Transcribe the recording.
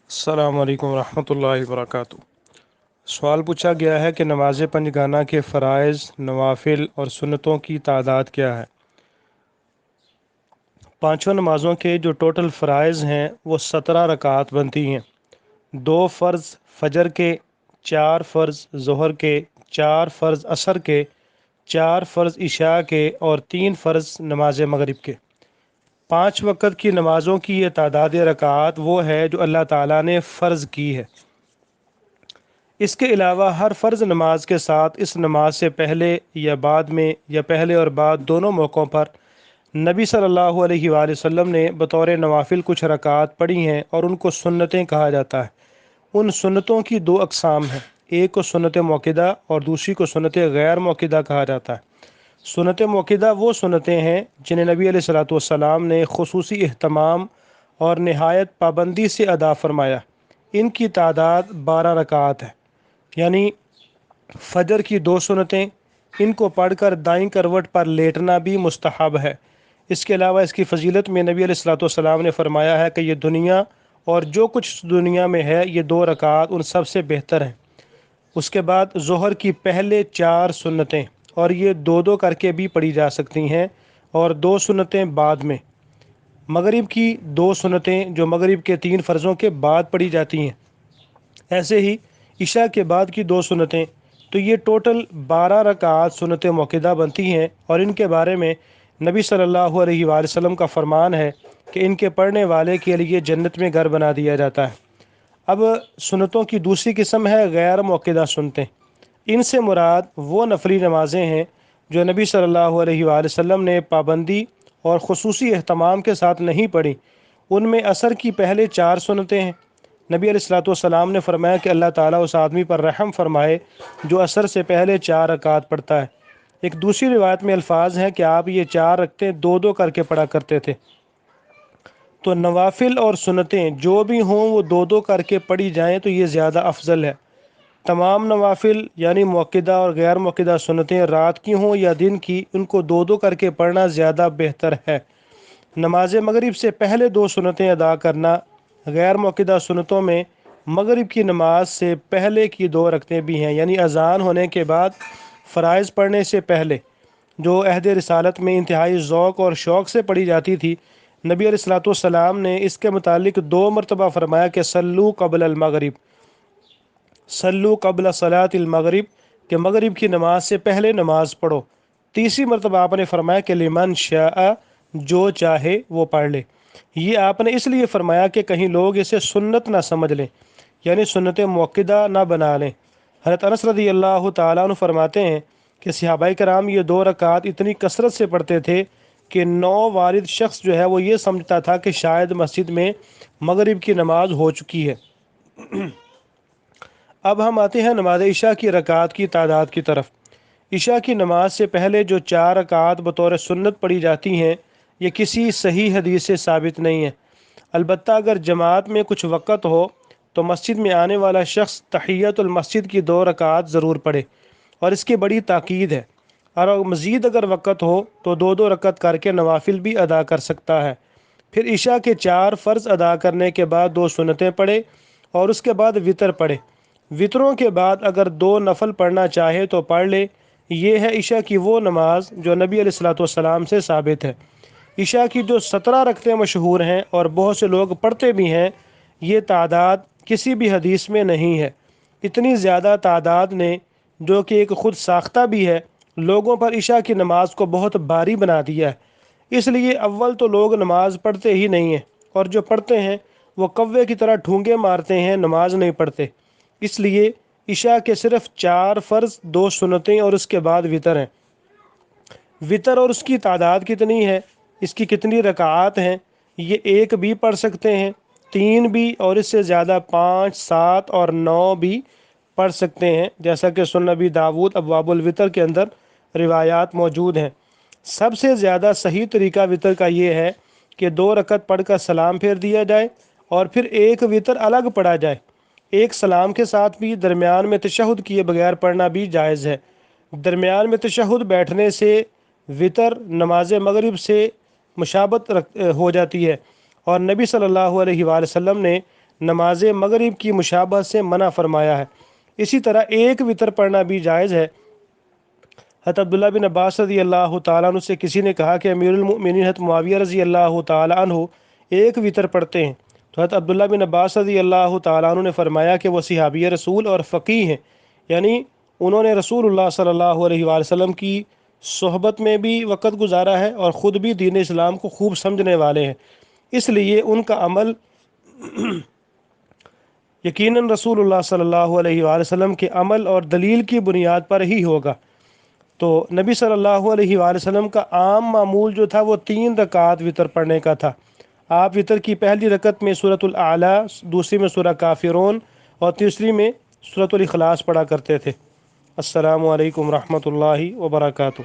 السلام علیکم ورحمۃ اللہ وبرکاتہ۔ سوال پوچھا گیا ہے کہ نماز پنجگانہ کے فرائض، نوافل اور سنتوں کی تعداد کیا ہے؟ پانچوں نمازوں کے جو ٹوٹل فرائض ہیں وہ 17 رکعات بنتی ہیں۔ 2 فرض فجر کے، 4 فرض ظہر کے، 4 فرض عصر کے، 4 فرض عشاء کے اور 3 فرض نماز مغرب کے۔ 5 وقت کی نمازوں کی یہ تعداد رکعات وہ ہے جو اللہ تعالیٰ نے فرض کی ہے۔ اس کے علاوہ ہر فرض نماز کے ساتھ اس نماز سے پہلے یا بعد میں یا پہلے اور بعد دونوں موقعوں پر نبی صلی اللہ علیہ وآلہ وسلم نے بطور نوافل کچھ رکعات پڑھی ہیں اور ان کو سنتیں کہا جاتا ہے۔ ان سنتوں کی 2 اقسام ہیں، ایک کو سنت موقدہ اور دوسری کو سنت غیر موقدہ کہا جاتا ہے۔ سنت موقدہ وہ سنتیں ہیں جنہیں نبی علیہ الصلوۃ والسلام نے خصوصی اہتمام اور نہایت پابندی سے ادا فرمایا۔ ان کی تعداد 12 رکعات ہے، یعنی فجر کی 2 سنتیں، ان کو پڑھ کر دائیں کروٹ پر لیٹنا بھی مستحب ہے۔ اس کے علاوہ اس کی فضیلت میں نبی علیہ الصلوۃ والسلام نے فرمایا ہے کہ یہ دنیا اور جو کچھ دنیا میں ہے یہ 2 رکعات ان سب سے بہتر ہیں۔ اس کے بعد ظہر کی پہلے 4 سنتیں، اور یہ 2 کر کے بھی پڑھی جا سکتی ہیں، اور 2 سنتیں بعد میں۔ مغرب کی 2 سنتیں جو مغرب کے 3 فرضوں کے بعد پڑھی جاتی ہیں، ایسے ہی عشاء کے بعد کی 2 سنتیں، تو یہ ٹوٹل 12 رکعات سنت موقدہ بنتی ہیں، اور ان کے بارے میں نبی صلی اللہ علیہ وآلہ وسلم کا فرمان ہے کہ ان کے پڑھنے والے کے لیے جنت میں گھر بنا دیا جاتا ہے۔ اب سنتوں کی دوسری قسم ہے غیر موقدہ سنتیں۔ ان سے مراد وہ نفلی نمازیں ہیں جو نبی صلی اللہ علیہ وآلہ وسلم نے پابندی اور خصوصی اہتمام کے ساتھ نہیں پڑھی۔ ان میں عصر کی پہلے 4 سنتیں ہیں۔ نبی علیہ الصلوۃ والسلام نے فرمایا کہ اللہ تعالیٰ اس آدمی پر رحم فرمائے جو عصر سے پہلے 4 رکعات پڑھتا ہے۔ ایک دوسری روایت میں الفاظ ہیں کہ آپ یہ 4 رکعتیں 2 کر کے پڑھا کرتے تھے۔ تو نوافل اور سنتیں جو بھی ہوں وہ 2 کر کے پڑھی جائیں تو یہ زیادہ افضل ہے۔ تمام نوافل یعنی موقدہ اور غیر موقدہ سنتیں رات کی ہوں یا دن کی، ان کو 2 کر کے پڑھنا زیادہ بہتر ہے۔ نماز مغرب سے پہلے 2 سنتیں ادا کرنا، غیر موقدہ سنتوں میں مغرب کی نماز سے پہلے کی 2 رکعتیں بھی ہیں، یعنی اذان ہونے کے بعد فرائض پڑھنے سے پہلے، جو عہد رسالت میں انتہائی ذوق اور شوق سے پڑھی جاتی تھی۔ نبی علیہ الصلوۃ والسلام نے اس کے متعلق 2 مرتبہ فرمایا کہ صلو قبل المغرب، صلو قبل صلاۃ المغرب، کہ مغرب کی نماز سے پہلے نماز پڑھو۔ تیسری مرتبہ آپ نے فرمایا کہ لمن شاء، جو چاہے وہ پڑھ لے۔ یہ آپ نے اس لیے فرمایا کہ کہیں لوگ اسے سنت نہ سمجھ لیں، یعنی سنت موقدہ نہ بنا لیں۔ حضرت انس رضی اللہ تعالیٰ عنہ فرماتے ہیں کہ صحابہ کرام یہ 2 رکعات اتنی کثرت سے پڑھتے تھے کہ نووارد شخص جو ہے وہ یہ سمجھتا تھا کہ شاید مسجد میں مغرب کی نماز ہو چکی ہے۔ اب ہم آتے ہیں نماز عشاء کی رکعات کی تعداد کی طرف۔ عشاء کی نماز سے پہلے جو 4 رکعات بطور سنت پڑھی جاتی ہیں، یہ کسی صحیح حدیث سے ثابت نہیں ہے۔ البتہ اگر جماعت میں کچھ وقت ہو تو مسجد میں آنے والا شخص تحیۃ المسجد کی 2 رکعات ضرور پڑھے، اور اس کی بڑی تاکید ہے۔ اور مزید اگر وقت ہو تو 2 رکعت کر کے نوافل بھی ادا کر سکتا ہے۔ پھر عشاء کے 4 فرض ادا کرنے کے بعد 2 سنتیں پڑھے، اور اس کے بعد وطر پڑھے۔ وطروں کے بعد اگر 2 نفل پڑھنا چاہے تو پڑھ لے۔ یہ ہے عشاء کی وہ نماز جو نبی علیہ الصلوۃ والسلام سے ثابت ہے۔ عشاء کی جو 17 رکعتیں مشہور ہیں اور بہت سے لوگ پڑھتے بھی ہیں، یہ تعداد کسی بھی حدیث میں نہیں ہے۔ اتنی زیادہ تعداد نے، جو کہ ایک خود ساختہ بھی ہے، لوگوں پر عشاء کی نماز کو بہت بھاری بنا دیا ہے۔ اس لیے اول تو لوگ نماز پڑھتے ہی نہیں ہیں، اور جو پڑھتے ہیں وہ کوے کی طرح ٹھونگے مارتے ہیں، نماز نہیں پڑھتے۔ اس لیے عشاء کے صرف 4 فرض، 2 سنتیں اور اس کے بعد وطر ہیں۔ وطر اور اس کی تعداد کتنی ہے، اس کی کتنی رکعات ہیں، یہ 1 بھی پڑھ سکتے ہیں، 3 بھی، اور اس سے زیادہ 5، 7 اور 9 بھی پڑھ سکتے ہیں، جیسا کہ سنن نبی داود ابواب الوطر کے اندر روایات موجود ہیں۔ سب سے زیادہ صحیح طریقہ وطر کا یہ ہے کہ 2 رکعت پڑھ کر سلام پھیر دیا جائے، اور پھر 1 وطر الگ پڑھا جائے۔ ایک سلام کے ساتھ بھی درمیان میں تشہد کیے بغیر پڑھنا بھی جائز ہے۔ درمیان میں تشہد بیٹھنے سے وطر نماز مغرب سے مشابہت ہو جاتی ہے، اور نبی صلی اللہ علیہ وآلہ وسلم نے نماز مغرب کی مشابہت سے منع فرمایا ہے۔ اسی طرح ایک وتر پڑھنا بھی جائز ہے۔ حضرت عبداللہ بن عباس رضی اللہ تعالیٰ عنہ سے کسی نے کہا کہ امیر المؤمنین حضرت معاویہ رضی اللہ تعالیٰ عنہ ایک وتر پڑھتے ہیں، تو حضرت عبداللہ بن عباس رضی اللہ تعالیٰ عنہ نے فرمایا کہ وہ صحابی رسول اور فقیہ ہیں، یعنی انہوں نے رسول اللہ صلی اللہ علیہ وآلہ وسلم کی صحبت میں بھی وقت گزارا ہے اور خود بھی دین اسلام کو خوب سمجھنے والے ہیں، اس لیے ان کا عمل یقیناً رسول اللہ صلی اللہ علیہ وآلہ وسلم کے عمل اور دلیل کی بنیاد پر ہی ہوگا۔ تو نبی صلی اللہ علیہ وآلہ وسلم کا عام معمول جو تھا وہ 3 رکعت وتر پڑھنے کا تھا۔ آپ وتر کی پہلی رکعت میں سورۃ الاعلیٰ، دوسری میں سورہ کافرون اور تیسری میں سورۃ الاخلاص پڑھا کرتے تھے۔ السلام علیکم ورحمۃ اللہ وبرکاتہ۔